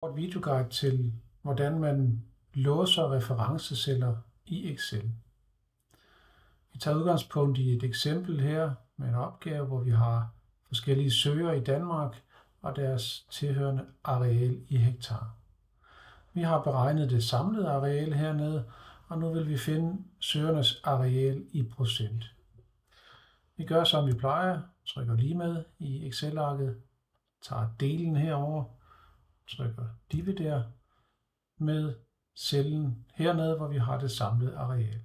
Kort videoguide til, hvordan man låser referenceceller i Excel. Vi tager udgangspunkt i et eksempel her med en opgave, hvor vi har forskellige søer i Danmark og deres tilhørende areal i hektar. Vi har beregnet det samlede areal hernede, og nu vil vi finde søernes areal i procent. Vi gør som vi plejer, trykker lige med i Excel-arket, tager delen herover, trykker divider med cellen hernede, hvor vi har det samlede areal.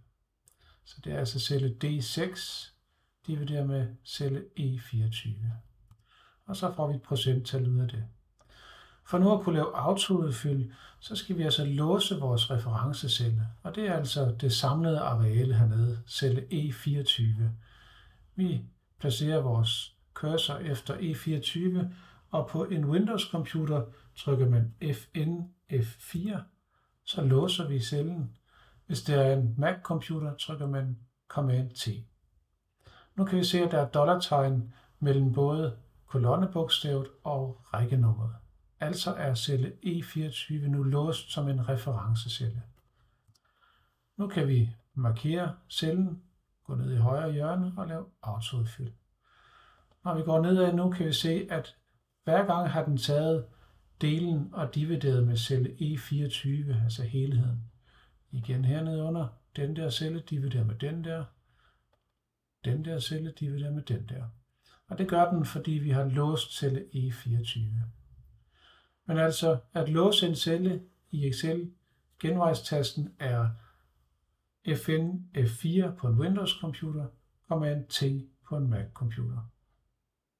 Så det er altså celle D6 divideret med celle E24. Og så får vi et procenttal ud af det. For nu at kunne lave autoudfyld, så skal vi altså låse vores referencecelle. Og det er altså det samlede areal hernede, celle E24. Vi placerer vores cursor efter E24, og på en Windows-computer trykker man Fn F4, så låser vi cellen. Hvis det er en Mac-computer, trykker man Command-T. Nu kan vi se, at der er dollartegn mellem både kolonnebogstavet og rækkenummeret. Altså er celle E24 nu låst som en referencecelle. Nu kan vi markere cellen, gå ned i højre hjørne og lave autoudfyld. Når vi går nedad nu, kan vi se, at hver gang har den taget delen og divideret med celle E24, altså helheden. Igen hernede under, den der celle dividerer med den der celle dividerer med den der. Og det gør den, fordi vi har låst celle E24. Men altså, at låse en celle i Excel, genvejstasten er Fn F4 på en Windows-computer, Command-T på en Mac-computer.